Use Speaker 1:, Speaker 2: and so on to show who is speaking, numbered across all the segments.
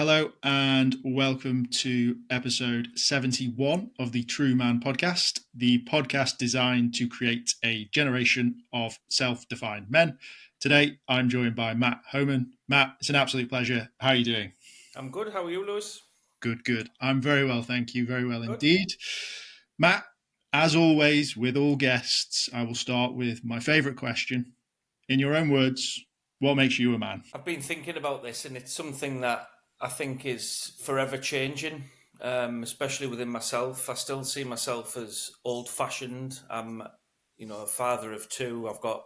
Speaker 1: Hello and welcome to episode 71 of the TRUUMAN Podcast, the podcast designed to create a generation of self-defined men. Today, I'm joined by Matt Homan. Matt, it's an absolute pleasure. How are you doing?
Speaker 2: I'm good. How are you, Lewis?
Speaker 1: Good. I'm very well, thank you. Very well
Speaker 2: Good.
Speaker 1: indeed. Matt, as always, with all guests, I will start with my favourite question. In your own words, what makes you a man?
Speaker 2: I've been thinking about this, and it's something that I think is forever changing, especially within myself. I still see myself as old-fashioned. I'm, a father of two. I've got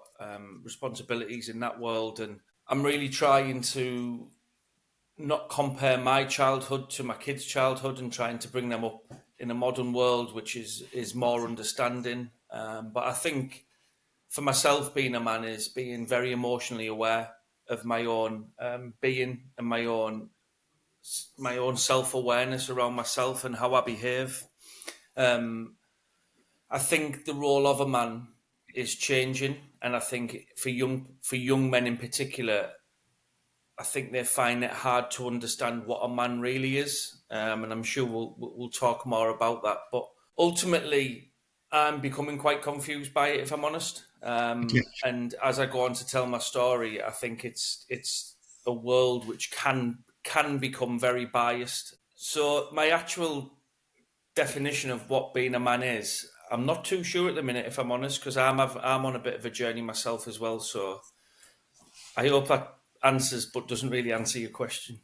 Speaker 2: responsibilities in that world, and I'm really trying to not compare my childhood to my kids' childhood and trying to bring them up in a modern world, which is more understanding. But I think for myself, being a man is being very emotionally aware of my own being and my own self-awareness around myself and how I behave. I think the role of a man is changing, and I think for young men in particular, I think they find it hard to understand what a man really is, and I'm sure we'll talk more about that. But ultimately, I'm becoming quite confused by it, if I'm honest. And as I go on to tell my story, I think it's a world which can become very biased. So my actual definition of what being a man is, I'm not too sure at the minute, if I'm honest, because I'm on a bit of a journey myself as well. So I hope that answers, but doesn't really answer your question.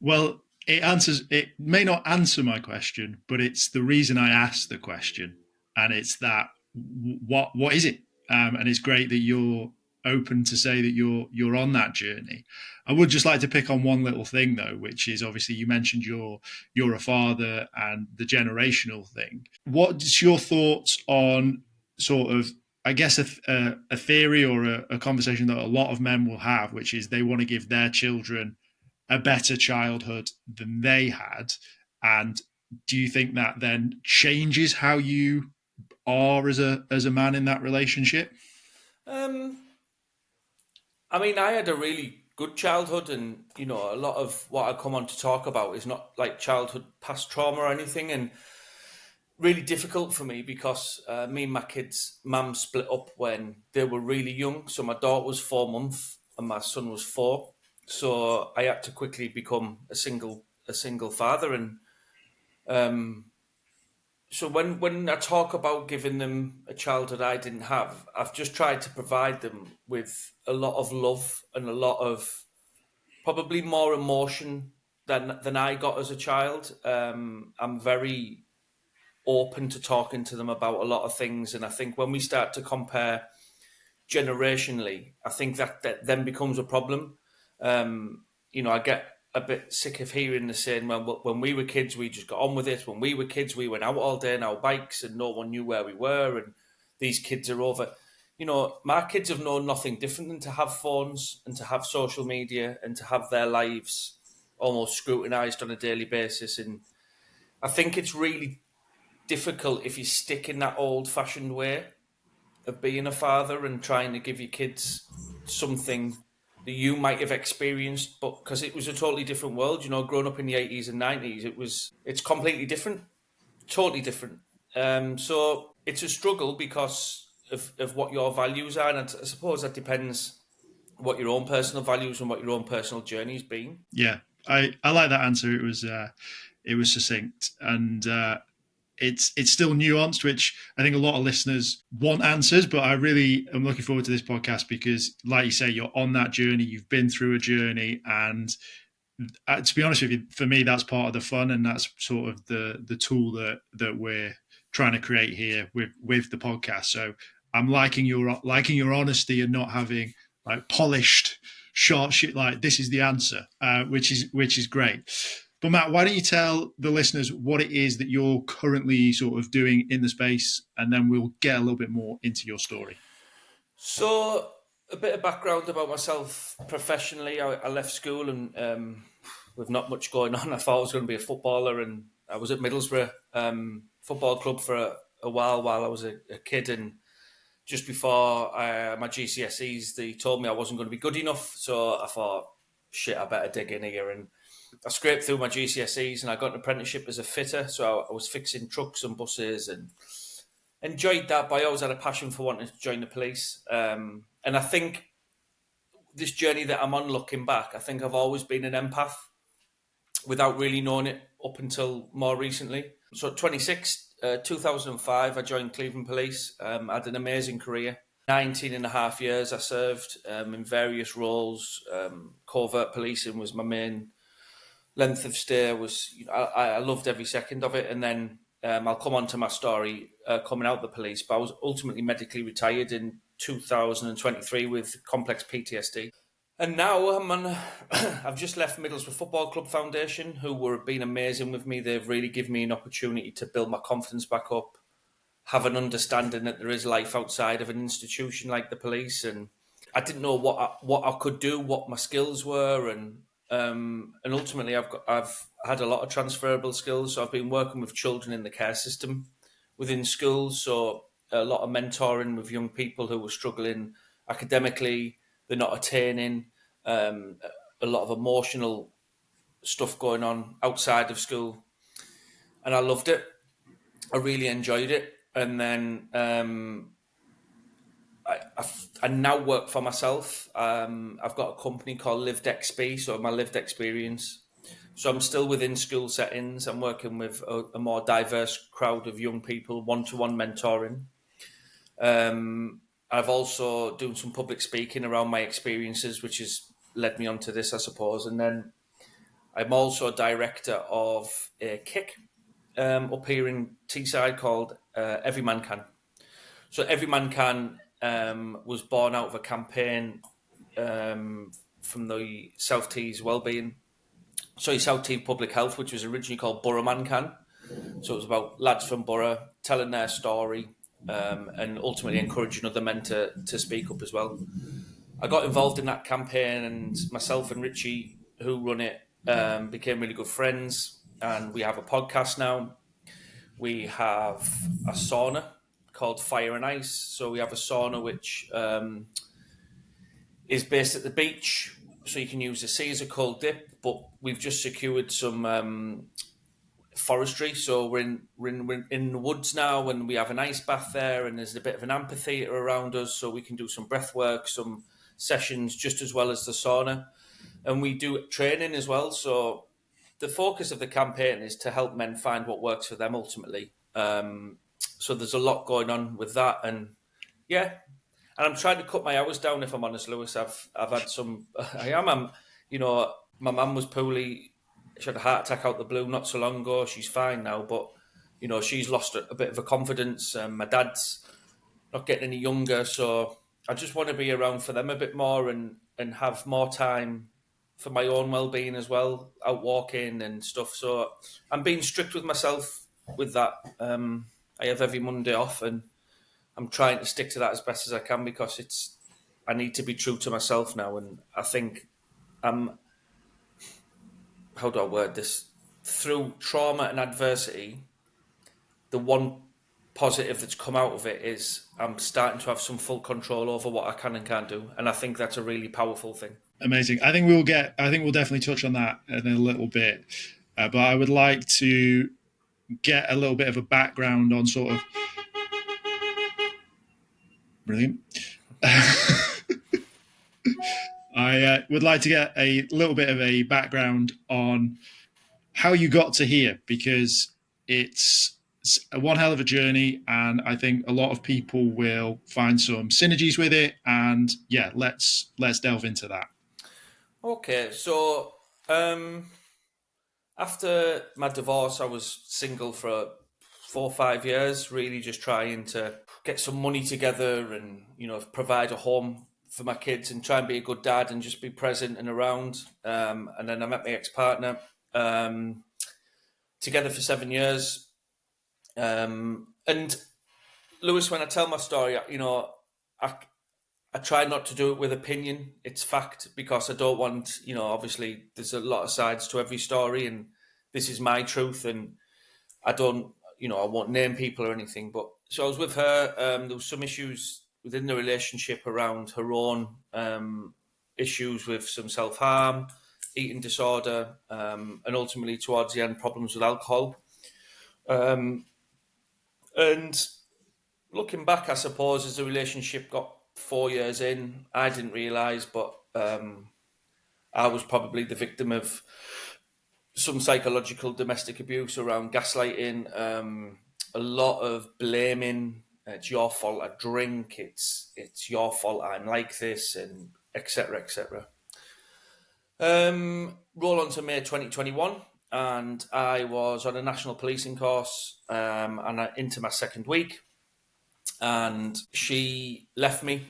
Speaker 1: Well, it may not answer my question, but it's the reason I asked the question. And it's that what is it? And it's great that you're open to say that you're on that journey. I would just like to pick on one little thing though, which is obviously you mentioned you're a father and the generational thing. What's your thoughts on sort of, I guess, a theory or a conversation that a lot of men will have, which is they want to give their children a better childhood than they had? And do you think that then changes how you are as a man in that relationship?
Speaker 2: I mean, I had a really good childhood, and a lot of what I come on to talk about is not like childhood past trauma or anything, and really difficult for me because me and my kids' mum split up when they were really young. So my daughter was 4 months and my son was 4. So I had to quickly become a single father, and so when I talk about giving them a childhood I didn't have, I've just tried to provide them with a lot of love and a lot of probably more emotion than I got as a child. I'm very open to talking to them about a lot of things, and I think when we start to compare generationally, I think that then becomes a problem. I get a bit sick of hearing the saying, well, when we were kids, we just got on with it. When we were kids, we went out all day on our bikes and no one knew where we were. And these kids are over. My kids have known nothing different than to have phones and to have social media and to have their lives almost scrutinized on a daily basis. And I think it's really difficult if you stick in that old-fashioned way of being a father and trying to give your kids something that you might have experienced, but because it was a totally different world, growing up in the 80s and 90s, it's completely different, totally different. So it's a struggle because of what your values are, and I suppose that depends what your own personal values and what your own personal journey's been.
Speaker 1: Yeah, I like that answer. It was succinct, and it's still nuanced, which I think a lot of listeners want answers, but I really am looking forward to this podcast because, like you say, you're on that journey, you've been through a journey, and to be honest with you, for me, that's part of the fun, and that's sort of the tool that we're trying to create here with the podcast. So I'm liking your honesty and not having like polished short shit like this is the answer, which is great. But Matt, why don't you tell the listeners what it is that you're currently sort of doing in the space, and then we'll get a little bit more into your story.
Speaker 2: So a bit of background about myself professionally. I left school and with not much going on. I thought I was going to be a footballer, and I was at Middlesbrough Football Club for a while I was a kid, and just before my GCSEs, they told me I wasn't going to be good enough. So I thought, shit, I better dig in here. And I scraped through my GCSEs and I got an apprenticeship as a fitter. So I was fixing trucks and buses and enjoyed that, but I always had a passion for wanting to join the police. And I think this journey that I'm on, looking back, I think I've always been an empath without really knowing it up until more recently. So at 26, 2005, I joined Cleveland Police. I had an amazing career. 19 and a half years I served in various roles. Covert policing was my main length of stay. I loved every second of it. And then I'll come on to my story coming out of the police, but I was ultimately medically retired in 2023 with complex PTSD. And now I've just left Middlesbrough Football Club Foundation, who were been amazing with me. They've really given me an opportunity to build my confidence back up, have an understanding that there is life outside of an institution like the police. And I didn't know what I could do, what my skills were, and ultimately I've had a lot of transferable skills. So I've been working with children in the care system within schools, so a lot of mentoring with young people who were struggling academically, they're not attaining, a lot of emotional stuff going on outside of school, and I loved it. I really enjoyed it, and then I now work for myself. I've got a company called Lived XP, so my lived experience. So I'm still within school settings. I'm working with a more diverse crowd of young people, one-to-one mentoring. I've also done some public speaking around my experiences, which has led me onto this, I suppose. And then I'm also a director of a kick up here in Teesside called Everymancan. So Everymancan was born out of a campaign from the South Tees South Tees Public Health, which was originally called Boroughman Can. So it was about lads from Borough telling their story and ultimately encouraging other men to speak up as well. I got involved in that campaign, and myself and Richie, who run it, became really good friends. And we have a podcast now. We have a sauna called Fire and Ice. So we have a sauna which is based at the beach, so you can use the sea as a cold dip. But we've just secured some forestry, so we're in the woods now, and we have an ice bath there, and there's a bit of an amphitheatre around us, so we can do some breath work, some sessions, just as well as the sauna. And we do training as well. So the focus of the campaign is to help men find what works for them ultimately. So there's a lot going on with that, and yeah. And I'm trying to cut my hours down, if I'm honest, Lewis. I've had some. My mum was poorly. She had a heart attack out the blue not so long ago. She's fine now, but she's lost a bit of her confidence. My dad's not getting any younger, so I just want to be around for them a bit more and have more time for my own well-being as well, out walking and stuff. So I'm being strict with myself with that. I have every Monday off, and I'm trying to stick to that as best as I can, because I need to be true to myself now. And I think how do I word this? Through trauma and adversity, the one positive that's come out of it is I'm starting to have some full control over what I can and can't do. And I think that's a really powerful thing.
Speaker 1: Amazing. I think we'll definitely touch on that in a little bit. But I would like to get a little bit of a background on sort of... Brilliant. I would like to get a little bit of a background on how you got to here, because it's one hell of a journey, and I think a lot of people will find some synergies with it. And yeah, let's delve into that.
Speaker 2: Okay, so after my divorce, I was single for 4 or 5 years, really just trying to get some money together and provide a home for my kids and try and be a good dad and just be present and around. And then I met my ex-partner, together for 7 years. And Lewis, when I tell my story, I try not to do it with opinion. It's fact, because I don't want, obviously there's a lot of sides to every story, and this is my truth, and I don't, I won't name people or anything. But so I was with her. There was some issues within the relationship around her own issues with some self-harm, eating disorder, and ultimately towards the end, problems with alcohol. And looking back, I suppose, as the relationship got 4 years in, I didn't realise, but I was probably the victim of some psychological domestic abuse around gaslighting, a lot of blaming. It's your fault I drink. It's your fault I'm like this, and etc. etc. Roll on to May 2021, and I was on a national policing course, and into my second week, and she left me.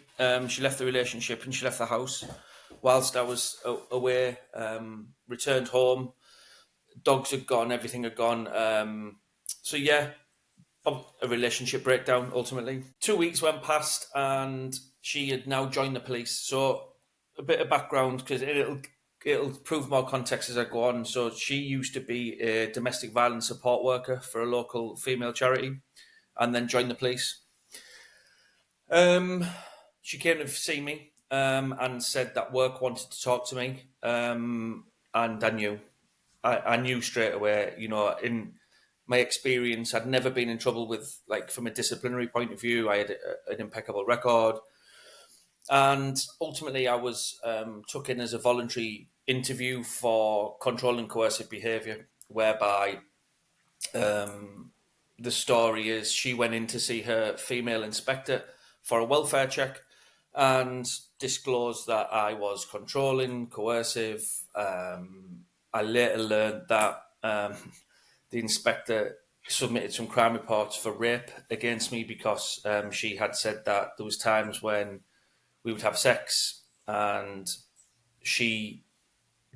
Speaker 2: She left the relationship and she left the house whilst I was away. Returned home. Dogs had gone. Everything had gone. So yeah, a relationship breakdown ultimately. 2 weeks went past and she had now joined the police. So a bit of background, because it'll prove more context as I go on. So she used to be a domestic violence support worker for a local female charity and then joined the police. She came to see me and said that work wanted to talk to me, and I knew straight away. In my experience, I'd never been in trouble with, like, from a disciplinary point of view. I had an impeccable record, and ultimately, I was took in as a voluntary interview for control and coercive behaviour, whereby the story is she went in to see her female inspector for a welfare check and disclosed that I was controlling, coercive. I later learned that the inspector submitted some crime reports for rape against me because she had said that there was times when we would have sex and she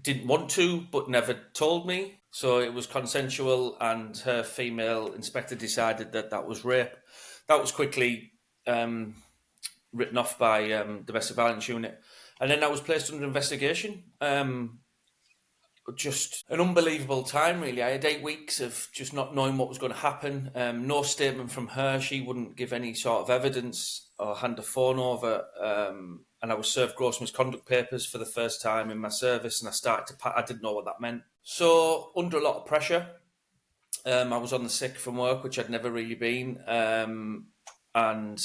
Speaker 2: didn't want to but never told me. So it was consensual, and her female inspector decided that that was rape. That was quickly written off by domestic violence unit, and then I was placed under investigation. Just an unbelievable time, really. I had 8 weeks of just not knowing what was going to happen. No statement from her. She wouldn't give any sort of evidence or hand a phone over. And I was served gross misconduct papers for the first time in my service, and I didn't know what that meant. So under a lot of pressure, I was on the sick from work, which I'd never really been, and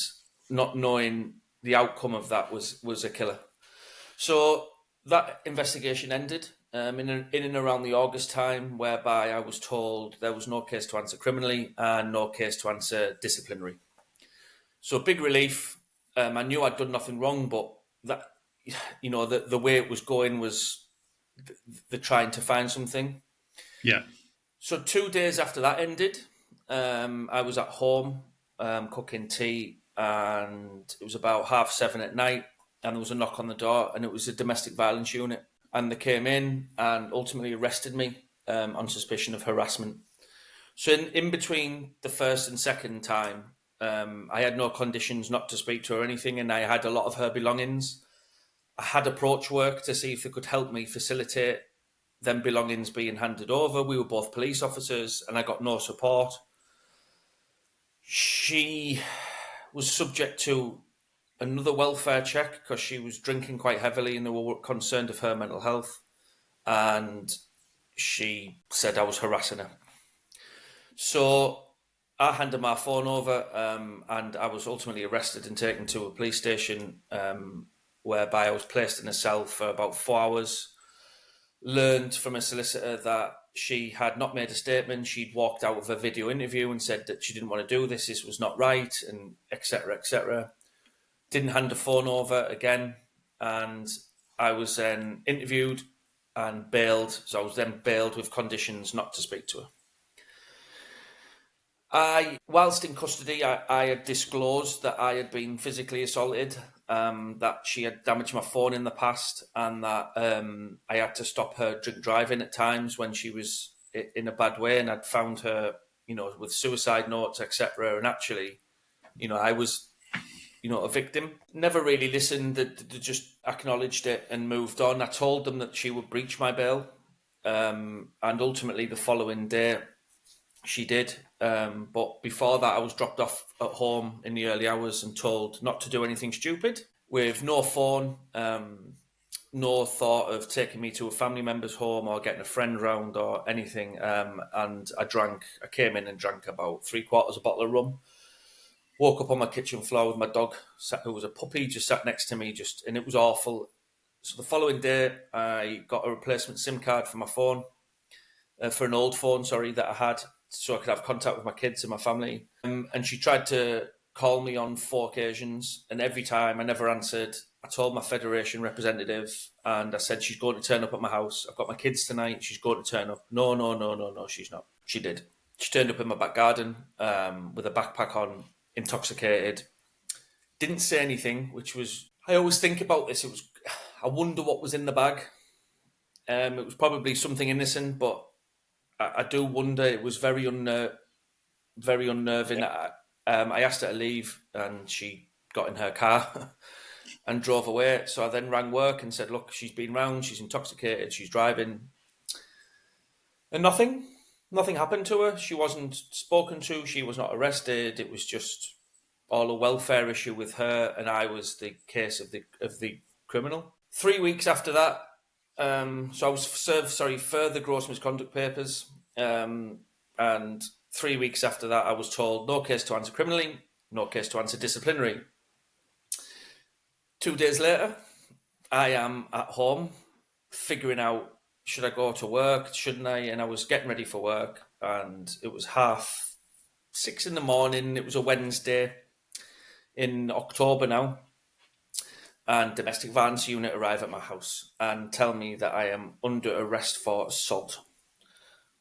Speaker 2: not knowing the outcome of that was a killer. So that investigation ended in and around the August time, whereby I was told there was no case to answer criminally and no case to answer disciplinary. So big relief. I knew I'd done nothing wrong, but that, the way it was going was the trying to find something.
Speaker 1: Yeah.
Speaker 2: So 2 days after that ended, I was at home cooking tea, and it was about 7:30 at night, and there was a knock on the door, and it was a domestic violence unit. And they came in and ultimately arrested me on suspicion of harassment. So in between the first and second time, I had no conditions not to speak to her or anything, and I had a lot of her belongings. I had approach work to see if they could help me facilitate them belongings being handed over. We were both police officers, and I got no support. She was subject to another welfare check because she was drinking quite heavily and they were concerned of her mental health. And she said I was harassing her. So I handed my phone over, and I was ultimately arrested and taken to a police station, whereby I was placed in a cell for about 4 hours. Learned from a solicitor that she had not made a statement. She'd walked out of a video interview and said that she didn't want to do this. This was not right, and etc. etc. Didn't hand a phone over again, and I was then interviewed and bailed. So I was then bailed with conditions not to speak to her. Whilst in custody, I had disclosed that I had been physically assaulted, that she had damaged my phone in the past, and that I had to stop her drink driving at times when she was in a bad way, and I'd found her, with suicide notes, etc. And actually, I was, a victim. Never really listened. They just acknowledged it and moved on. I told them that she would breach my bail, and ultimately the following day she did. But before that, I was dropped off at home in the early hours and told not to do anything stupid, with no phone, no thought of taking me to a family member's home or getting a friend round or anything. And I came in and drank about 3/4 a bottle of rum. Woke up on my kitchen floor with my dog, who was a puppy, just sat next to me, and it was awful. So the following day, I got a replacement SIM card for my phone, for an old phone, that I had, so I could have contact with my kids and my family. And she tried to call me on 4 occasions, and every time I never answered. I told my Federation representative, and I said, she's going to turn up at my house. I've got my kids tonight. She's going to turn up. No, she's not. She did. She turned up in my back garden with a backpack on, intoxicated. Didn't say anything, which was... I always think about this. I wonder what was in the bag. It was probably something innocent, but I do wonder. It was very unnerving.
Speaker 1: Yeah.
Speaker 2: I asked her to leave, and she got in her car and drove away. So I then rang work and said, look, she's been round, she's intoxicated, she's driving. And nothing happened to her. She wasn't spoken to, she was not arrested. It was just all a welfare issue with her, and I was the case of the criminal. 3 weeks after that, so I was served, further gross misconduct papers. And 3 weeks after that, I was told no case to answer criminally, no case to answer disciplinary. 2 days later, I am at home figuring out, should I go to work, shouldn't I? And I was getting ready for work, and it was 6:30 in the morning. It was a Wednesday in October now, and domestic violence unit arrive at my house and tell me that I am under arrest for assault.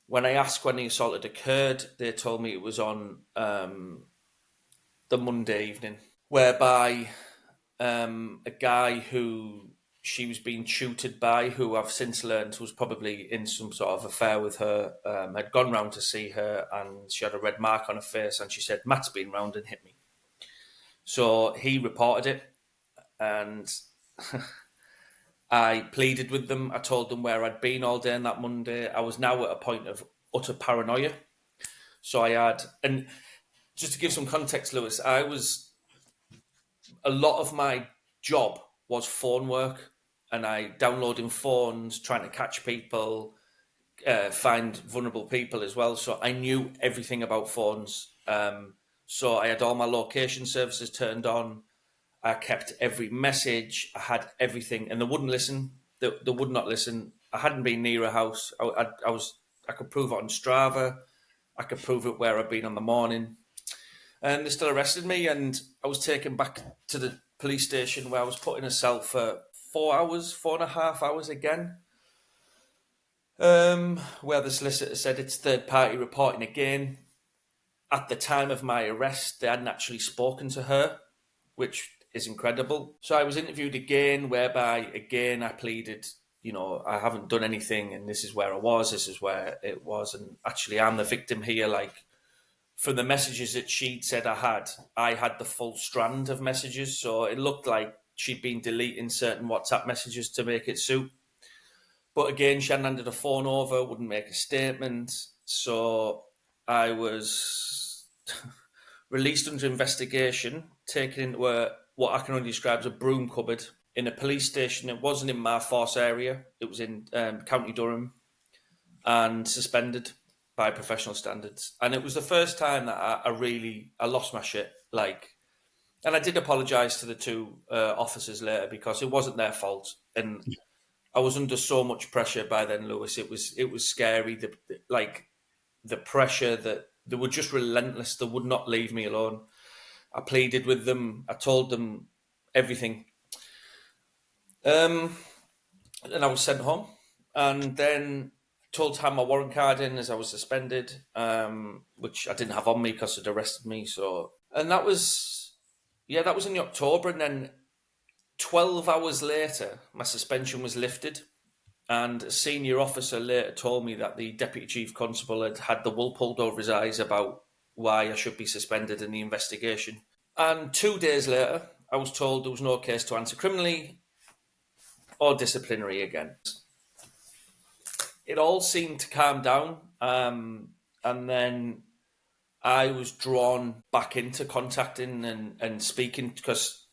Speaker 2: When I asked when the assault had occurred, they told me it was on the Monday evening, whereby a guy who she was being tutored by, who I've since learned was probably in some sort of affair with her, had gone round to see her, and she had a red mark on her face, and she said, Matt's been round and hit me. So he reported it, and I pleaded with them. I told them where I'd been all day on that Monday. I was now at a point of utter paranoia. So and just to give some context, Lewis, a lot of my job was phone work, and I downloading phones, trying to catch people, find vulnerable people as well. So I knew everything about phones. So I had all my location services turned on. I kept every message. I had everything, and they wouldn't listen. They would not listen. I hadn't been near a house. I could prove it on Strava. I could prove it where I'd been on the morning. And they still arrested me, and I was taken back to the police station, where I was put in a cell for 4.5 hours again, where the solicitor said it's third party reporting again. At the time of my arrest, they hadn't actually spoken to her, which is incredible. So I was interviewed again, whereby again I pleaded, I haven't done anything, and this is where I was, this is where it was, and actually I'm the victim here. Like, from the messages that she'd said I had the full strand of messages, so it looked like she'd been deleting certain WhatsApp messages to make it suit. But again, she hadn't handed a phone over, wouldn't make a statement, so I was released under investigation, taken into what I can only describe as a broom cupboard in a police station. It wasn't in my force area, it was in County Durham, and suspended by professional standards. And it was the first time that I lost my shit. And I did apologise to the 2 officers later, because it wasn't their fault. And I was under so much pressure by then, Lewis. It was scary. The pressure, that they were just relentless. They would not leave me alone. I pleaded with them. I told them everything. And I was sent home. And then told to hand my warrant card in as I was suspended, which I didn't have on me because they'd arrested me. And that was in the October, and then 12 hours later, my suspension was lifted, and a senior officer later told me that the Deputy Chief Constable had the wool pulled over his eyes about why I should be suspended in the investigation. And 2 days later, I was told there was no case to answer criminally or disciplinary again. It all seemed to calm down, and then I was drawn back into contacting and speaking, because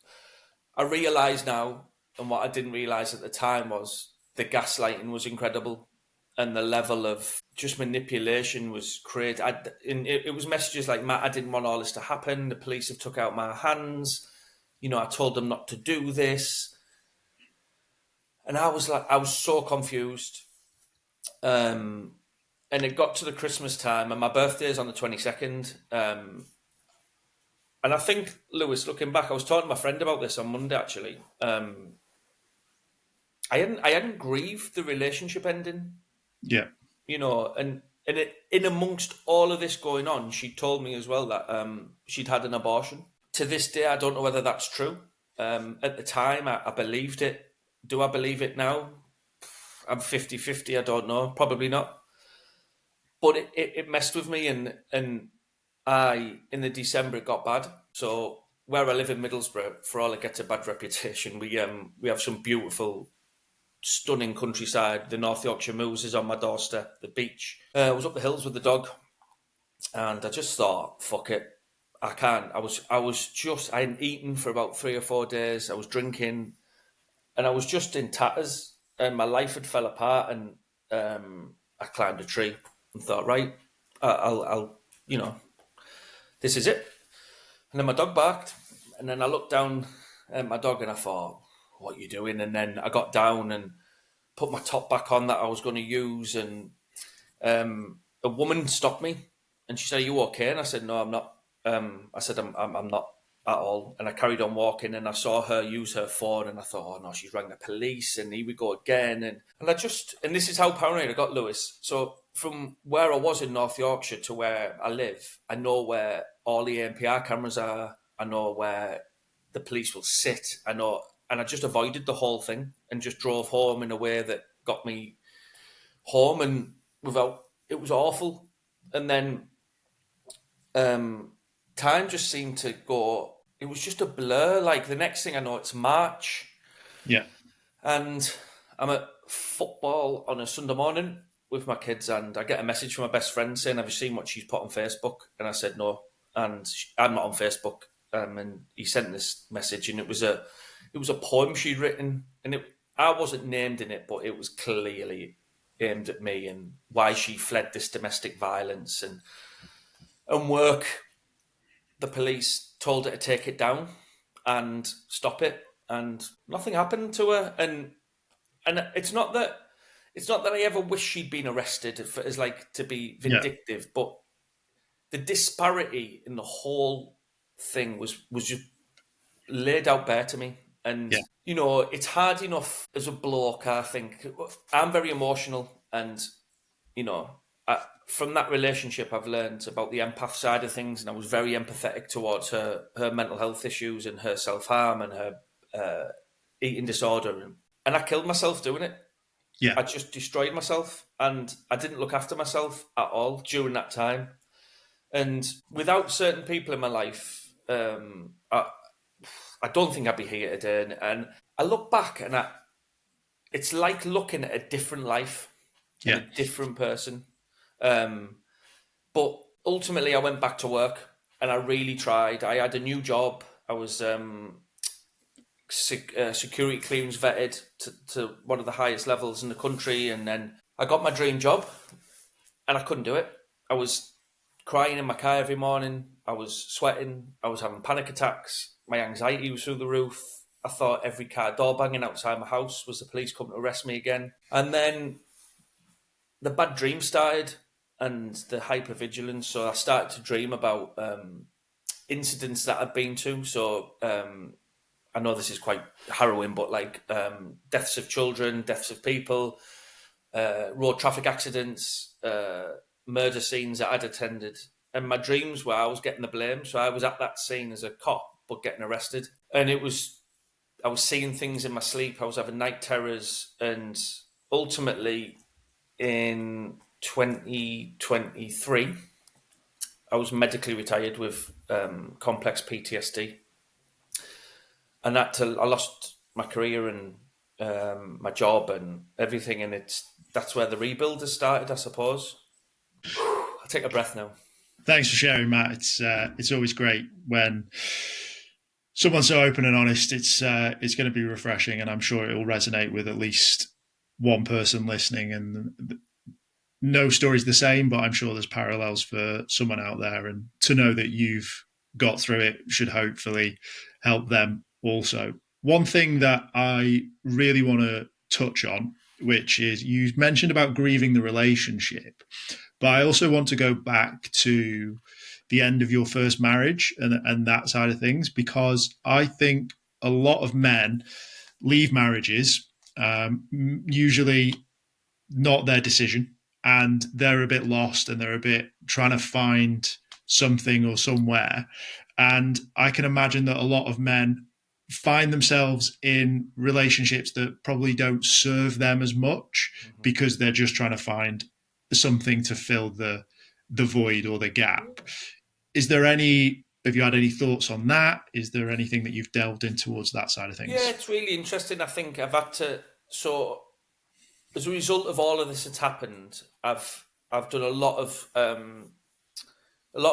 Speaker 2: I realise now And what I didn't realise at the time was the gaslighting was incredible, and the level of just manipulation was created. It was messages like, Matt, I didn't want all this to happen. The police have took out my hands. I told them not to do this. And I was so confused. And it got to the Christmas time, and my birthday is on the 22nd. And I think, Lewis, looking back, I was talking to my friend about this on Monday, actually. I hadn't grieved the relationship ending.
Speaker 1: Yeah.
Speaker 2: And in amongst all of this going on, she told me as well that she'd had an abortion. To this day, I don't know whether that's true. At the time, I believed it. Do I believe it now? I'm 50-50, I don't know. Probably not. But it messed with me, and in the December, it got bad. So where I live in Middlesbrough, for all it gets a bad reputation, we have some beautiful, stunning countryside. The North Yorkshire Moors is on my doorstep, the beach. I was up the hills with the dog, and I just thought, fuck it, I can't. I hadn't eaten for about 3 or 4 days. I was drinking, and I was just in tatters, and my life had fell apart, and I climbed a tree and thought, right, I'll this is it. And then my dog barked, and then I looked down at my dog and I thought, what are you doing? And then I got down and put my top back on that I was going to use, and a woman stopped me and she said, are you okay? And I said, no, I'm not. I said, I'm not at all. And I carried on walking, and I saw her use her phone, and I thought, oh no, she's rang the police, and here we go again. And this is how paranoid I got, Lewis. So from where I was in North Yorkshire to where I live, I know where all the ANPR cameras are. I know where the police will sit. I know, and I just avoided the whole thing and just drove home in a way that got me home, and it was awful. And then time just seemed to go. It was just a blur. Like the next thing I know, it's March.
Speaker 1: Yeah.
Speaker 2: And I'm at football on a Sunday morning with my kids, and I get a message from my best friend saying, have you seen what she's put on Facebook? And I said, no. And I'm not on Facebook. And he sent this message, and it was a poem she'd written, and I wasn't named in it, but it was clearly aimed at me and why she fled this domestic violence. And work, the police told her to take it down and stop it, and nothing happened to her. And it's not that I ever wish she'd been arrested as like to be vindictive, but the disparity in the whole thing was just laid out bare to me. And it's hard enough as a bloke. I think I'm very emotional, and from that relationship, I've learned about the empath side of things, and I was very empathetic towards her mental health issues and her self-harm and her eating disorder. And I killed myself doing it.
Speaker 1: Yeah.
Speaker 2: I just destroyed myself, and I didn't look after myself at all during that time. And without certain people in my life, I don't think I'd be here today. And I look back, and it's like looking at a different life, and a different person. But ultimately, I went back to work, and I really tried. I had a new job. I was security clearance vetted to one of the highest levels in the country, and then I got my dream job, and I couldn't do it. I was crying in my car every morning. I was sweating. I was having panic attacks. My anxiety was through the roof. I thought every car door banging outside my house was the police coming to arrest me again. And then the bad dreams started, and the hypervigilance. So I started to dream about incidents that I'd been to. So I know this is quite harrowing, but like deaths of children, deaths of people, road traffic accidents, murder scenes that I'd attended. And my dreams were I was getting the blame. So I was at that scene as a cop, but getting arrested. And I was seeing things in my sleep. I was having night terrors. And ultimately, in 2023, I was medically retired with complex PTSD. And I lost my career and my job and everything. And that's where the rebuild has started, I suppose. I'll take a breath now.
Speaker 1: Thanks for sharing, Matt. It's always great when someone so open and honest, it's going to be refreshing, and I'm sure it will resonate with at least one person listening. And no story's the same, but I'm sure there's parallels for someone out there, and to know that you've got through it should hopefully help them also. One thing that I really want to touch on, which is you mentioned about grieving the relationship, but I also want to go back to the end of your first marriage and that side of things, because I think a lot of men leave marriages, usually not their decision, and they're a bit lost and they're a bit trying to find something or somewhere. And I can imagine that a lot of men find themselves in relationships that probably don't serve them as much because they're just trying to find something to fill the void or the gap. Is there any, have you had any thoughts on that? Is there anything that you've delved in towards that side of things?
Speaker 2: Yeah, it's really interesting. I think I've had to, so as a result of all of this that's happened, I've done a lot of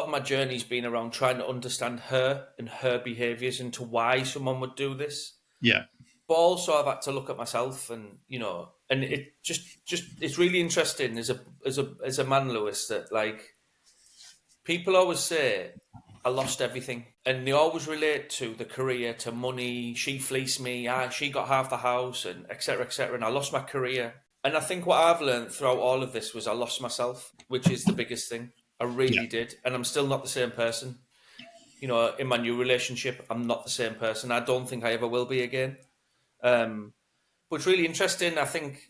Speaker 2: my journey's been around trying to understand her and her behaviours and to why someone would do this.
Speaker 1: Yeah.
Speaker 2: But also I've had to look at myself, and and it just it's really interesting as a man, Lewis, that like people always say I lost everything, and they always relate to the career, to money. She fleeced me. She got half the house, and etc. etc. And I lost my career. And I think what I've learned throughout all of this was I lost myself, which is the biggest thing. I really did, and I'm still not the same person. In my new relationship, I'm not the same person. I don't think I ever will be again. But it's really interesting. I think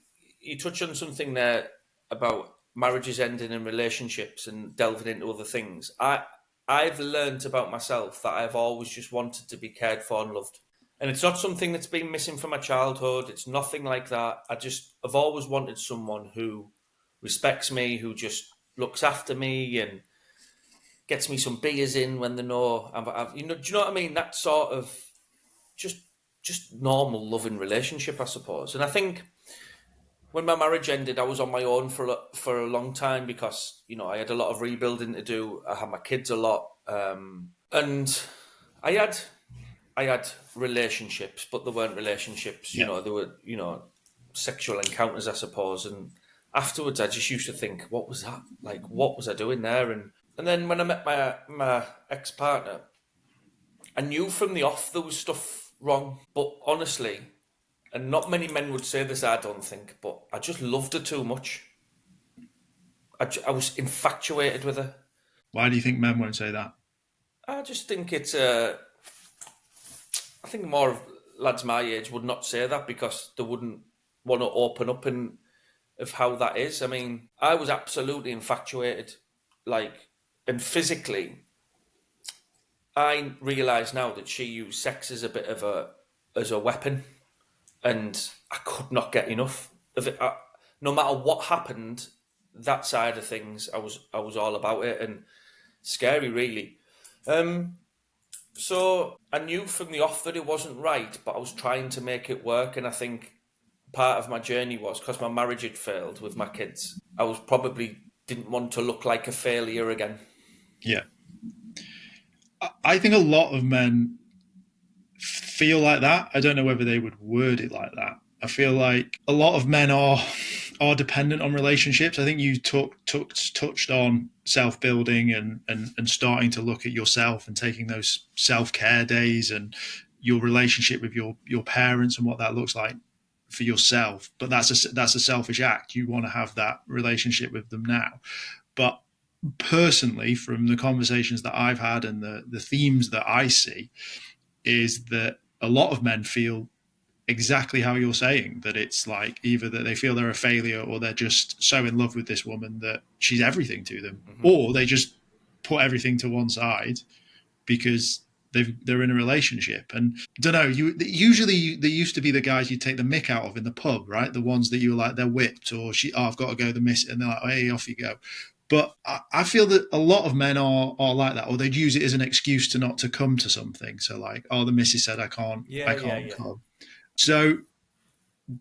Speaker 2: you touch on something there about marriages ending and relationships and delving into other things. I've learned about myself that I've always just wanted to be cared for and loved. And it's not something that's been missing from my childhood. It's nothing like that. I've always wanted someone who respects me, who just looks after me and gets me some beers in when they know. Do you know what I mean? That sort of just normal loving relationship, I suppose. And I think when my marriage ended, I was on my own for a long time because I had a lot of rebuilding to do. I had my kids a lot, and I had relationships, but they weren't relationships. They were sexual encounters, I suppose. And afterwards, I just used to think, what was that? Like, what was I doing there? And then when I met my ex-partner, I knew from the off there was stuff wrong. But honestly, and not many men would say this, I don't think, but I just loved her too much. I was infatuated with her.
Speaker 1: Why do you think men won't say that?
Speaker 2: I just think it's I think more of lads my age would not say that because they wouldn't want to open up of how that is. I mean, I was absolutely infatuated, and physically, I realise now that she used sex as a bit of a weapon, and I could not get enough of it. No matter what happened, that side of things, I was all about it, and scary, really. So I knew from the off that it wasn't right, but I was trying to make it work. And I think part of my journey was because my marriage had failed with my kids. I was probably didn't want to look like a failure again.
Speaker 1: Yeah. I think a lot of men feel like that. I don't know whether they would word it like that. I feel like a lot of men are dependent on relationships. I think you touched on self-building and starting to look at yourself and taking those self-care days and your relationship with your parents and what that looks like for yourself. But that's a selfish act. You want to have that relationship with them now. But personally, from the conversations that I've had and the themes that I see, is that a lot of men feel exactly how you're saying, that it's like either that they feel they're a failure or they're just so in love with this woman that she's everything to them, or they just put everything to one side because they're in a relationship. And I don't know, usually they used to be the guys you take the mick out of in the pub, right? The ones that you were like, they're whipped, or I've got to go the miss, and they're like, hey, off you go. But I feel that a lot of men are like that, or they'd use it as an excuse to not to come to something. So like, oh, the missus said I can't come. So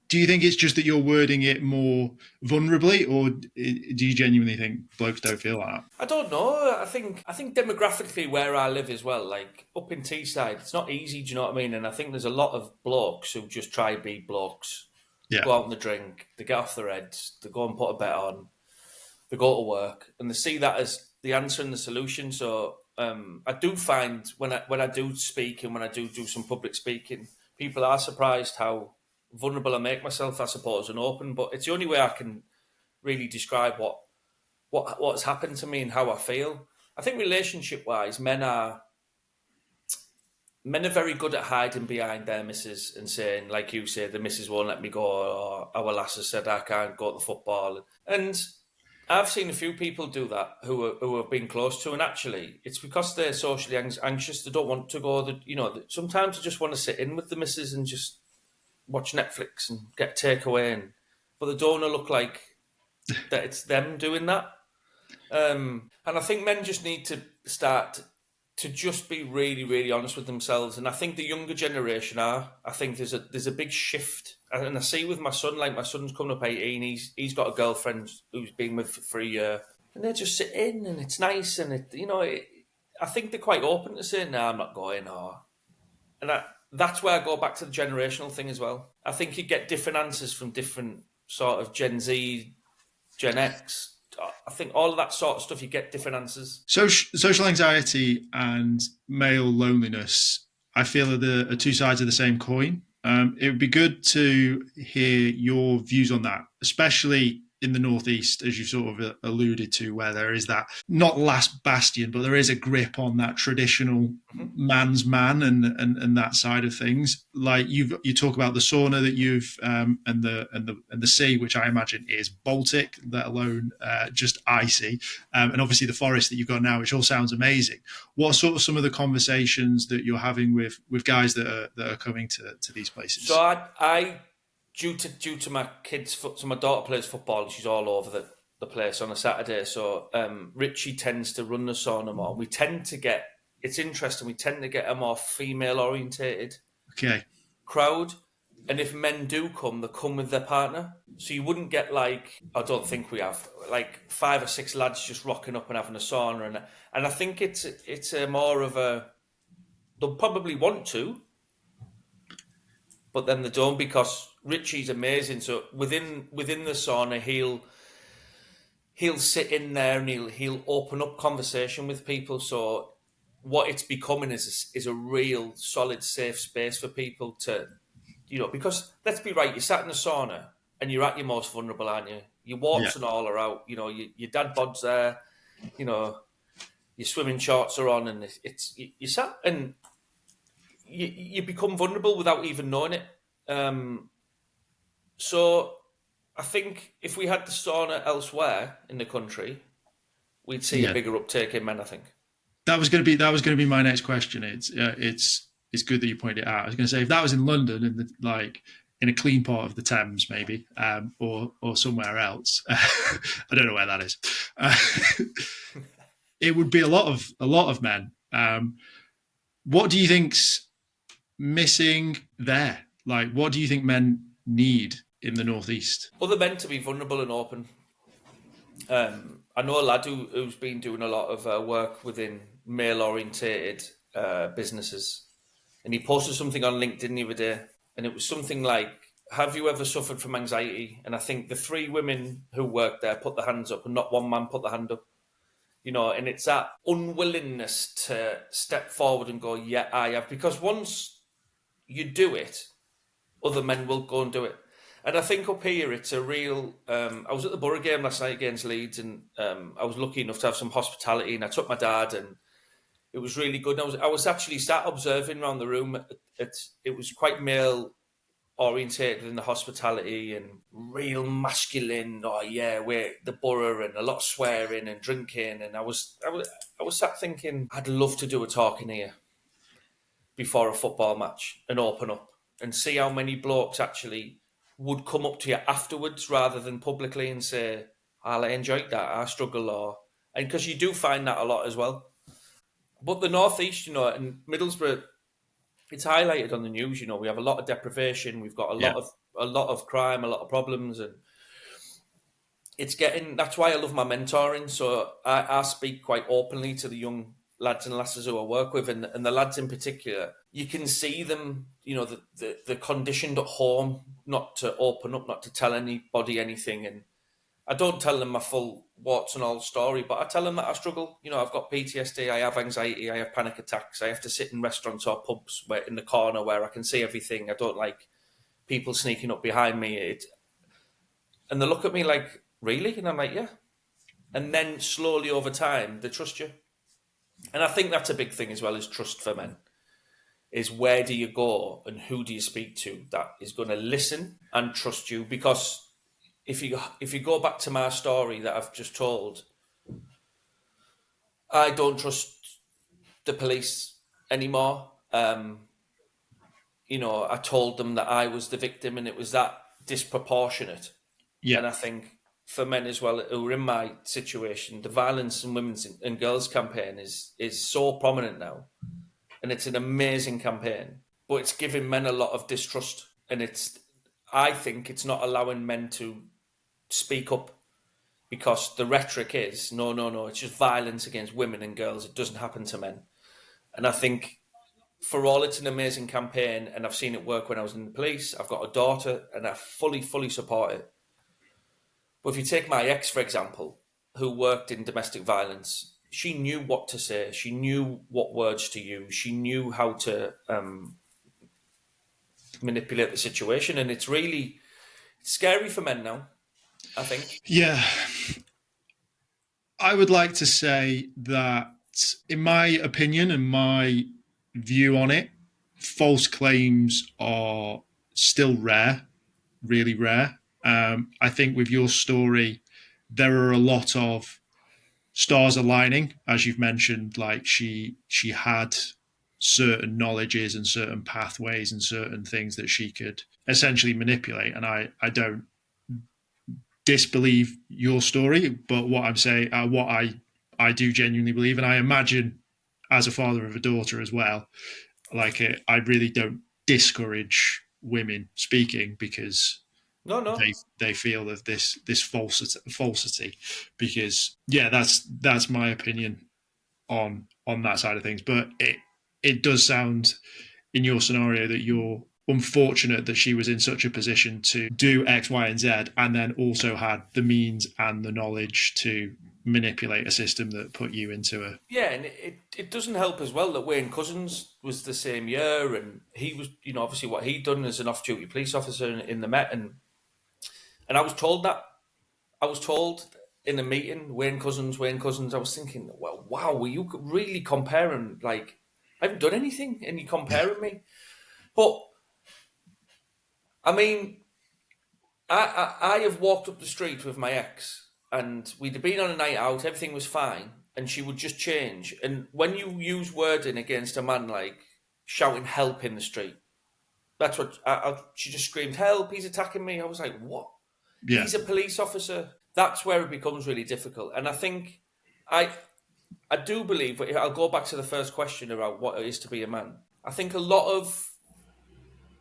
Speaker 1: Do you think it's just that you're wording it more vulnerably, or do you genuinely think blokes don't feel like that?
Speaker 2: I don't know. I think demographically where I live as well, like up in Teesside, it's not easy. Do you know what I mean? And I think there's a lot of blokes who just try to be blokes,
Speaker 1: Yeah.
Speaker 2: go out on the drink, they get off their heads, they go and put a bet on, they go to work, and they see that as the answer and the solution. So I do find when I do speak and when I do some public speaking, people are surprised how vulnerable I make myself, I suppose, and open. But it's the only way I can really describe what's happened to me and how I feel. I think relationship wise, men are very good at hiding behind their missus and saying, like you say, the missus won't let me go, or our lass has said I can't go to the football. And I've seen a few people do that who have been close to, and actually, it's because they're socially anxious. They don't want to go. Sometimes they just want to sit in with the missus and just watch Netflix and get takeaway, but they don't want to look like that it's them doing that. And I think men just need to start to just be really, really honest with themselves. And I think the younger generation are. I think there's a big shift. And I see with my son, like my son's coming up 18, he's got a girlfriend who's been with for a year. And they just sit in and it's nice. And, I think they're quite open to saying, no, I'm not going. That's where I go back to the generational thing as well. I think you get different answers from different sort of Gen Z, Gen X. I think all of that sort of stuff, you get different answers.
Speaker 1: Social anxiety and male loneliness, I feel, are two sides of the same coin. It would be good to hear your views on that, especially in the Northeast, as you sort of alluded to, where there is that not last bastion, but there is a grip on that traditional man's man and that side of things. Like you talk about the sauna that you've and the sea, which I imagine is Baltic, let alone just icy, and obviously the forest that you've got now, which all sounds amazing. What are sort of some of the conversations that you're having with guys that are coming to these places?
Speaker 2: So I due to my my daughter plays football. She's all over the place on a Saturday. So Richie tends to run the sauna more. We tend to get, it's interesting, we tend to get a more female orientated crowd. And if men do come, they come with their partner. So you wouldn't get I don't think we have, 5 or 6 lads just rocking up and having a sauna. And I think it's a more of they'll probably want to, but then they don't, because Richie's amazing. So within the sauna, he'll sit in there and he'll open up conversation with people. So what it's becoming is a real solid, safe space for people to, because let's be right, you sat in the sauna and you're at your most vulnerable, aren't you? Your warts and all are out. Your dad bod's there. Your swimming shorts are on, and you sat and you become vulnerable without even knowing it. So I think if we had the sauna elsewhere in the country, we'd see a bigger uptake in men, I think.
Speaker 1: That was going to be my next question. It's good that you pointed it out. I was going to say, if that was in London, in a clean part of the Thames, maybe, or somewhere else, I don't know where that is. It would be a lot of men. What do you think's missing there? What do you think men need in the Northeast?
Speaker 2: Other men to be vulnerable and open. I know a lad who's been doing a lot of work within male-orientated businesses, and he posted something on LinkedIn the other day, and it was something like, have you ever suffered from anxiety? And I think the 3 women who worked there put their hands up, and not one man put their hand up. And it's that unwillingness to step forward and go, yeah, I have. Because once you do it, other men will go and do it. And I think up here, it's a real... I was at the Borough game last night against Leeds, and I was lucky enough to have some hospitality, and I took my dad, and it was really good. And I was actually sat observing around the room. It was quite male-orientated in the hospitality, and real masculine. Oh, yeah, we're the Borough, and a lot of swearing and drinking. And I was sat thinking, I'd love to do a talk in here before a football match and open up and see how many blokes actually would come up to you afterwards rather than publicly and say, I enjoyed that, I struggle, and because you do find that a lot as well. But the Northeast, and Middlesbrough, it's highlighted on the news, we have a lot of deprivation, we've got a lot of a lot of crime, a lot of problems, and that's why I love my mentoring. So I speak quite openly to the young lads and lasses who I work with, and the lads in particular. You can see them, the conditioned at home not to open up, not to tell anybody anything. And I don't tell them my full warts and all story, but I tell them that I struggle. I've got PTSD, I have anxiety, I have panic attacks. I have to sit in restaurants or pubs in the corner where I can see everything. I don't like people sneaking up behind me. And they look at me like, really? And I'm like, yeah. And then slowly over time, they trust you. And I think that's a big thing as well, is trust for men. Is where do you go and who do you speak to that is going to listen and trust you? Because if you go back to my story that I've just told, I don't trust the police anymore. I told them that I was the victim, and it was that disproportionate.
Speaker 1: Yeah.
Speaker 2: And I think for men as well who are in my situation, the violence in women's and girls campaign is so prominent now, and it's an amazing campaign, but it's giving men a lot of distrust, and I think it's not allowing men to speak up, because the rhetoric is no, it's just violence against women and girls. It doesn't happen to men. And I think for all it's an amazing campaign, and I've seen it work when I was in the police. I've got a daughter, and I fully support it. But if you take my ex, for example, who worked in domestic violence, she knew what to say. She knew what words to use. She knew how to manipulate the situation. And it's really scary for men now, I think.
Speaker 1: Yeah. I would like to say that, in my opinion and my view on it, false claims are still rare, really rare. I think with your story, there are a lot of stars aligning, as you've mentioned. Like she had certain knowledges and certain pathways and certain things that she could essentially manipulate. And I don't disbelieve your story, but what I'm saying, what I do genuinely believe, and I imagine as a father of a daughter as well, like I really don't discourage women speaking, because
Speaker 2: No.
Speaker 1: they feel of this falsity, because that's my opinion on that side of things. But it does sound in your scenario that you're unfortunate that she was in such a position to do X, Y, and Z, and then also had the means and the knowledge to manipulate a system that put you into a...
Speaker 2: Yeah, and it doesn't help as well that Wayne Couzens was the same year, and he was, obviously what he'd done as an off-duty police officer in the Met, and I was told in a meeting, Wayne Couzens, I was thinking, well, wow, were you really comparing, like, I haven't done anything, and you're comparing me? But, I mean, I have walked up the street with my ex, and we'd been on a night out, everything was fine, and she would just change. And when you use wording against a man, like shouting help in the street, that's what she just screamed, help, he's attacking me. I was like, what?
Speaker 1: Yeah.
Speaker 2: He's a police officer. That's where it becomes really difficult. And I think I do believe, I'll go back to the first question about what it is to be a man. I think a lot of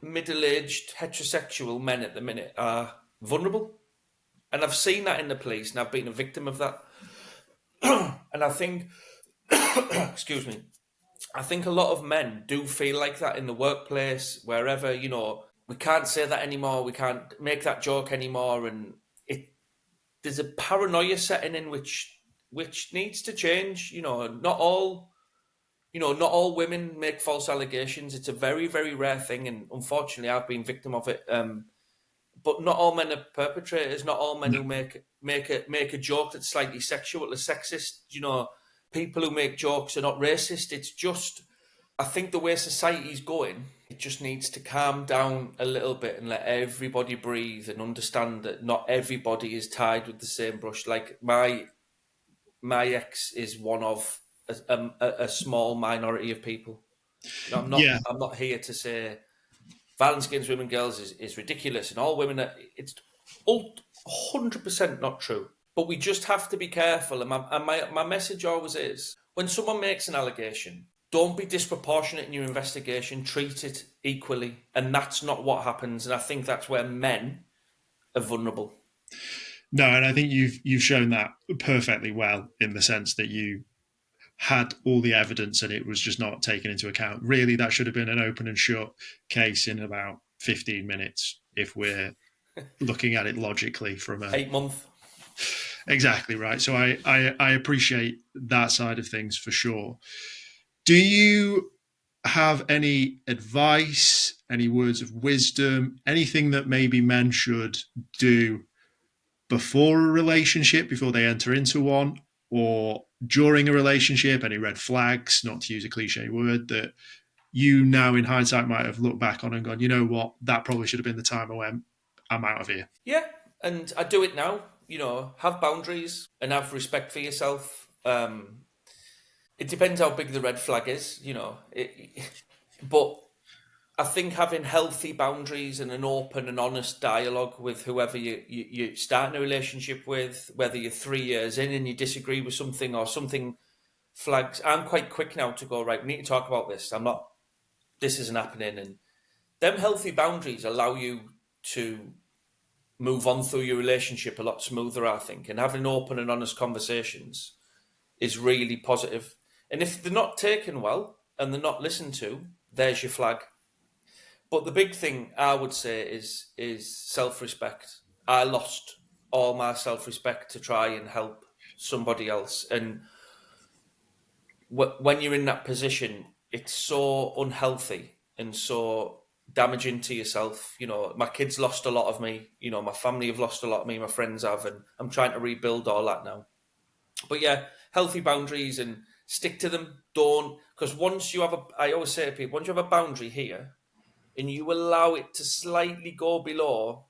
Speaker 2: middle-aged heterosexual men at the minute are vulnerable. And I've seen that in the police, and I've been a victim of that. And I think, excuse me, I think a lot of men do feel like that in the workplace, wherever, we can't say that anymore, we can't make that joke anymore, and there's a paranoia setting in which needs to change. Not all women make false allegations. It's a very, very rare thing, and unfortunately, I've been victim of it. But not all men are perpetrators. Not all men who make a joke that's slightly sexual or sexist. People who make jokes are not racist. It's just, I think the way society's going, it just needs to calm down a little bit and let everybody breathe and understand that not everybody is tied with the same brush. Like my ex is one of a small minority of people. I'm not here to say violence against women and girls is ridiculous and all women are, it's 100% not true. But we just have to be careful. And my message always is, when someone makes an allegation, don't be disproportionate in your investigation. Treat it equally. And that's not what happens. And I think that's where men are vulnerable.
Speaker 1: No, and I think you've shown that perfectly well in the sense that you had all the evidence and it was just not taken into account. Really, that should have been an open and shut case in about 15 minutes if we're looking at it logically from a
Speaker 2: 8 month.
Speaker 1: Exactly right. So I appreciate that side of things for sure. Do you have any advice, any words of wisdom, anything that maybe men should do before a relationship, before they enter into one, or during a relationship, any red flags, not to use a cliche word, that you now in hindsight might have looked back on and gone, you know what, that probably should have been the time I went, I'm out of here.
Speaker 2: Yeah, and I do it now. Have boundaries and have respect for yourself. It depends how big the red flag is, but I think having healthy boundaries and an open and honest dialogue with whoever you start a relationship with, whether you're 3 years in and you disagree with something or something flags. I'm quite quick now to go, right, we need to talk about this. This isn't happening. And them healthy boundaries allow you to move on through your relationship a lot smoother, I think. And having open and honest conversations is really positive. And if they're not taken well and they're not listened to, there's your flag. But the big thing I would say is self-respect. I lost all my self-respect to try and help somebody else. And when you're in that position, it's so unhealthy and so damaging to yourself. My kids lost a lot of me. My family have lost a lot of me. My friends have, and I'm trying to rebuild all that now. But yeah, healthy boundaries and stick to them. Because I always say to people, once you have a boundary here and you allow it to slightly go below,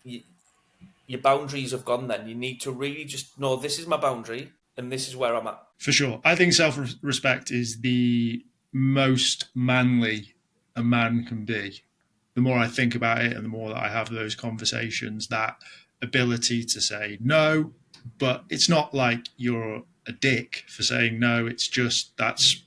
Speaker 2: your boundaries have gone then. You need to really just know this is my boundary and this is where I'm at.
Speaker 1: For sure. I think self-respect is the most manly a man can be. The more I think about it and the more that I have those conversations, that ability to say no, but it's not like you're a dick for saying no. It's just that's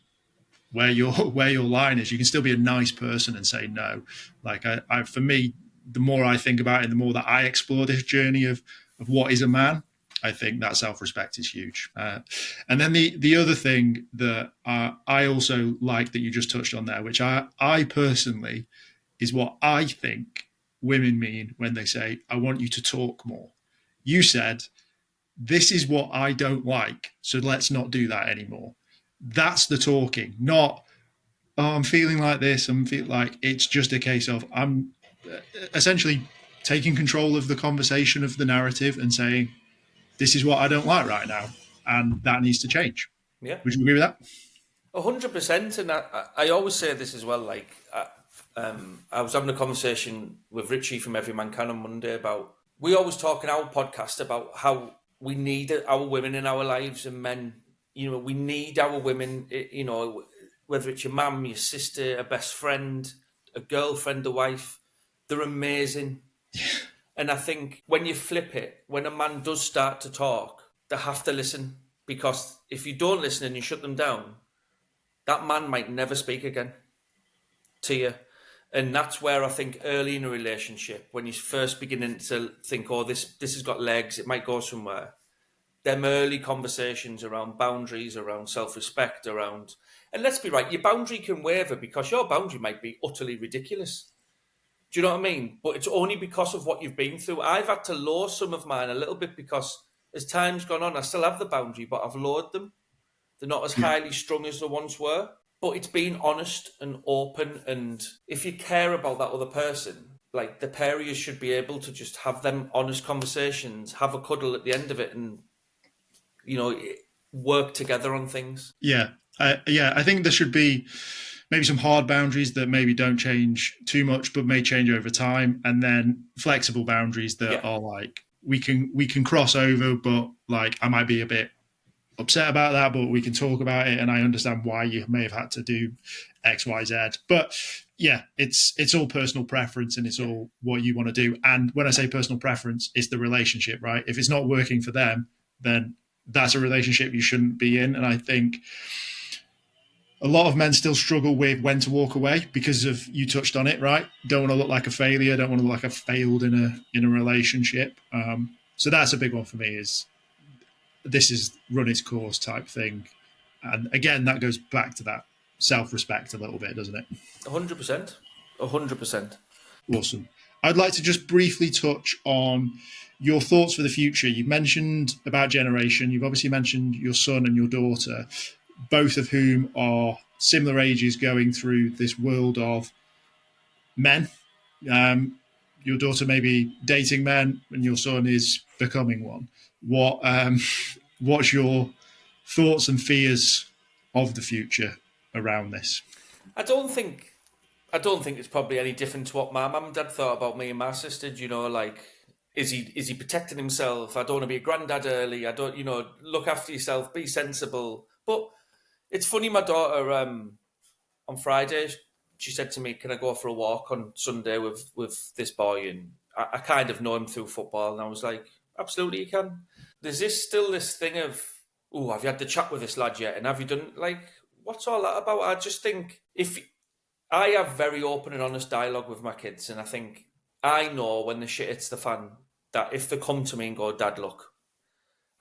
Speaker 1: where your line is. You can still be a nice person and say no. Like for me, the more I think about it, the more that I explore this journey of what is a man, I think that self-respect is huge. And then the other thing that I also like that you just touched on there, which I personally is what I think women mean when they say, I want you to talk more. You said, this is what I don't like, so let's not do that anymore. That's the talking, not, oh, I'm feeling like this. It's just a case of I'm essentially taking control of the conversation, of the narrative, and saying, this is what I don't like right now, and that needs to change.
Speaker 2: Yeah.
Speaker 1: Would you agree with that?
Speaker 2: 100%. And I always say this as well, like, I was having a conversation with Richie from Everymancan on Monday about, we always talk in our podcast about how we need our women in our lives and men. We need our women, whether it's your mum, your sister, a best friend, a girlfriend, a wife, they're amazing. And I think when you flip it, when a man does start to talk, they have to listen, because if you don't listen and you shut them down, that man might never speak again to you. And that's where I think early in a relationship, when you're first beginning to think, oh, this has got legs, it might go somewhere, them early conversations around boundaries, around self-respect, and let's be right, your boundary can waver because your boundary might be utterly ridiculous. Do you know what I mean? But it's only because of what you've been through. I've had to lower some of mine a little bit because as time's gone on, I still have the boundary, but I've lowered them. They're not as highly strung as they once were. But it's being honest and open. And if you care about that other person, like, the pair of you should be able to just have them honest conversations, have a cuddle at the end of it, and, work together on things.
Speaker 1: Yeah. I think there should be maybe some hard boundaries that maybe don't change too much, but may change over time. And then flexible boundaries that are like, we can cross over, but like, I might be a bit upset about that, but we can talk about it. And I understand why you may have had to do X, Y, Z. But yeah, it's all personal preference and it's all what you want to do. And when I say personal preference, it's the relationship, right? If it's not working for them, then that's a relationship you shouldn't be in. And I think a lot of men still struggle with when to walk away because of, you touched on it, right? Don't want to look like a failure. Don't want to look like I've failed in a relationship. So that's a big one for me. Is this is run its course type thing, and again that goes back to that self-respect a little bit, doesn't it?
Speaker 2: 100%. 100%.
Speaker 1: Awesome. I'd like to just briefly touch on your thoughts for the future. You've mentioned about generation. You've obviously mentioned your son and your daughter, both of whom are similar ages going through this world of men. Your daughter may be dating men and your son is becoming one. What's your thoughts and fears of the future around this?
Speaker 2: I don't think it's probably any different to what my mum and dad thought about me and my sister. You know, like, is he protecting himself? I don't want to be a granddad early. I don't, look after yourself, be sensible. But it's funny, my daughter, on Friday, she said to me, "Can I go for a walk on Sunday with this boy?" And I kind of know him through football, and I was like, "Absolutely, you can." There's still this thing of, "Oh, have you had the chat with this lad yet? And have you done, like, what's all that about?" I just think, if I have very open and honest dialogue with my kids, and I think I know when the shit hits the fan that if they come to me and go, "Dad, look,"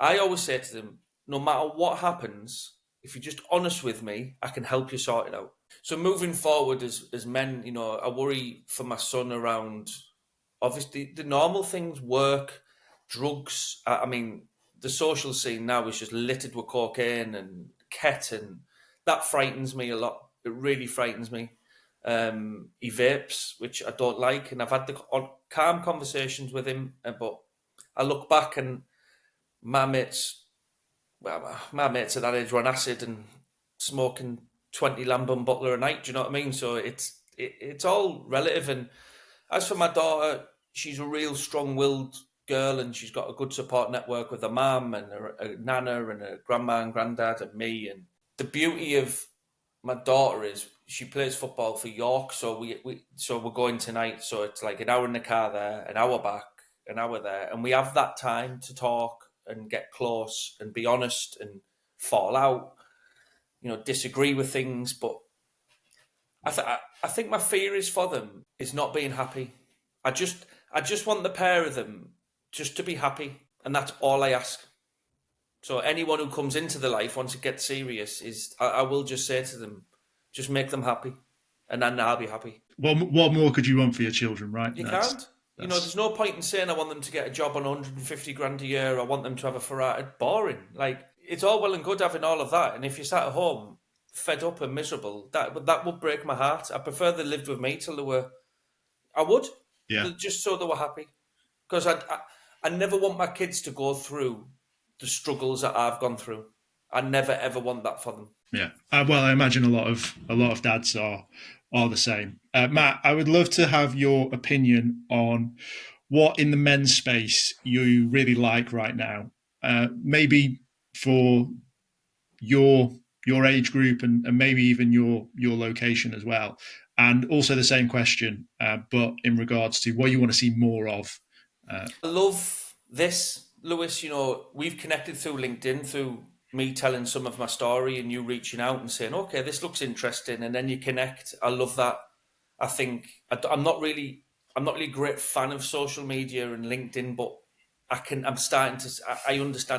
Speaker 2: I always say to them, no matter what happens, if you're just honest with me, I can help you sort it out. So moving forward as men, I worry for my son around, obviously, the normal things: work, drugs. I mean, the social scene now is just littered with cocaine and ket, and that frightens me a lot. It really frightens me. He vapes, which I don't like, and I've had the calm conversations with him, but I look back and my mates at that age were on acid and smoking 20 Lambon Butler a night. Do you know what I mean? So it's all relative. And as for my daughter, she's a real strong-willed girl, and she's got a good support network with her mum and a nana and a grandma and granddad and me. And the beauty of my daughter is she plays football for York, so we're going tonight. So it's like an hour in the car there, an hour back, an hour there, and we have that time to talk and get close and be honest and fall out, disagree with things. But I think my fear is for them is not being happy. I just want the pair of them just to be happy, and that's all I ask. So anyone who comes into the life, once it gets serious, I will just say to them, just make them happy, and then I'll be happy.
Speaker 1: What more could you want for your children, right?
Speaker 2: You can't. There's no point in saying I want them to get a job on 150 grand a year. I want them to have a Ferrari. Boring. Like, it's all well and good having all of that, and if you're sat at home fed up and miserable, that would break my heart. I prefer they lived with me till they were. I would.
Speaker 1: Yeah.
Speaker 2: Just so they were happy, because I never want my kids to go through the struggles that I've gone through. I never ever want that for them.
Speaker 1: Yeah. Well, I imagine a lot of dads are the same. Matt, I would love to have your opinion on what in the men's space you really like right now. Maybe for your age group and maybe even your location as well. And also the same question, but in regards to what you want to see more of.
Speaker 2: I love this, Lewis. We've connected through LinkedIn, through me telling some of my story and you reaching out and saying, okay, this looks interesting. And then you connect. I love that. I think I'm not really a great fan of social media and LinkedIn, but I understand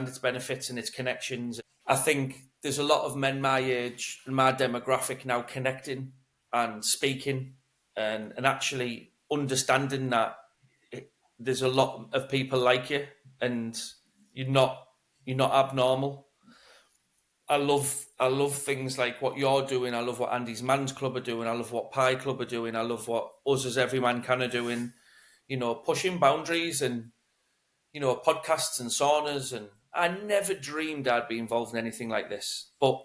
Speaker 2: its benefits and its connections. I think there's a lot of men my age and my demographic now connecting and speaking and actually understanding that there's a lot of people like you and you're not abnormal. I love things like what you're doing. I love what Andy's Man's Club are doing. I love what Pie Club are doing. I love what us as Everymancan are doing. Pushing boundaries and podcasts and saunas. And I never dreamed I'd be involved in anything like this. But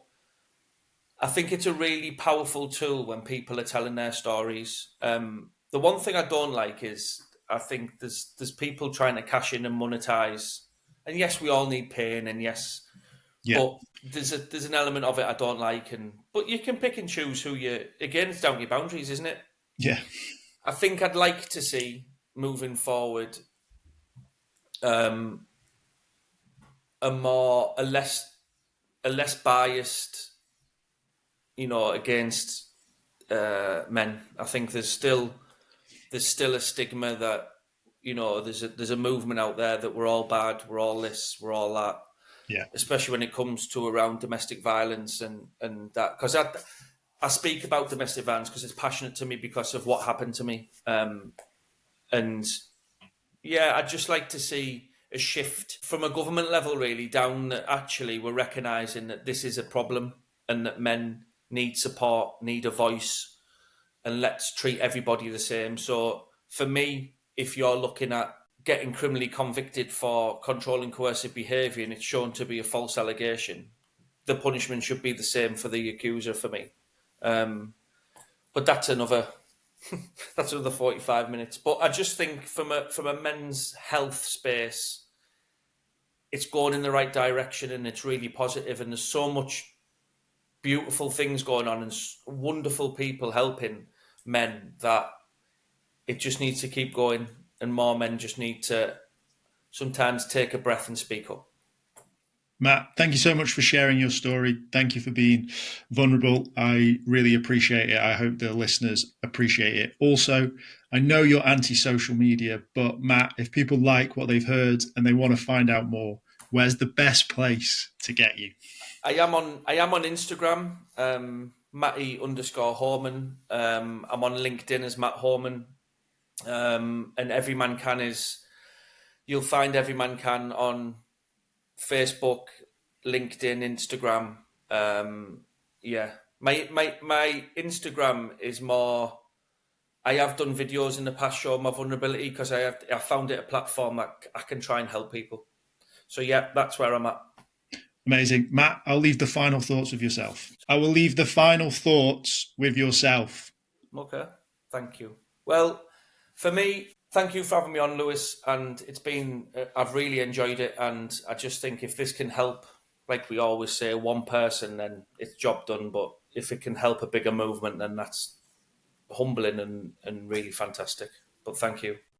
Speaker 2: I think it's a really powerful tool when people are telling their stories. The one thing I don't like is I think there's people trying to cash in and monetize. And yes, we all need pain, and yes.
Speaker 1: Yeah.
Speaker 2: But there's an element of it I don't like, but you can pick and choose who you. Again, it's down to your boundaries, isn't it?
Speaker 1: Yeah.
Speaker 2: I think I'd like to see moving forward a less biased against men. I think there's still a stigma that there's a movement out there that we're all bad, we're all this, we're all that.
Speaker 1: Yeah.
Speaker 2: Especially when it comes to around domestic violence and that, because I speak about domestic violence because it's passionate to me because of what happened to me. And yeah, I'd just like to see a shift from a government level really down that actually we're recognising that this is a problem and that men need support, need a voice, and let's treat everybody the same. So for me, if you're looking at getting criminally convicted for controlling coercive behaviour and it's shown to be a false allegation, the punishment should be the same for the accuser for me. But that's another 45 minutes. But I just think from a men's health space, it's going in the right direction and it's really positive, and there's so much beautiful things going on and wonderful people helping men that it just needs to keep going, and more men just need to sometimes take a breath and speak up.
Speaker 1: Matt, thank you so much for sharing your story. Thank you for being vulnerable. I really appreciate it. I hope the listeners appreciate it. Also, I know you're anti-social media, but Matt, if people like what they've heard and they want to find out more, where's the best place to get you?
Speaker 2: I am on Instagram, Matty_Homan. I'm on LinkedIn as Matt Homan. And Everymancan is, you'll find Everymancan on Facebook, LinkedIn, Instagram. Yeah, my Instagram is more. I have done videos in the past showing my vulnerability because I found it a platform that I can try and help people. So yeah, that's where I'm at.
Speaker 1: Amazing. Matt, I'll leave the final thoughts with yourself. I will leave the final thoughts with yourself.
Speaker 2: Okay, thank you. Well, for me, thank you for having me on, Lewis. And it's been, I've really enjoyed it. And I just think if this can help, like we always say, one person, then it's job done. But if it can help a bigger movement, then that's humbling and really fantastic. But thank you.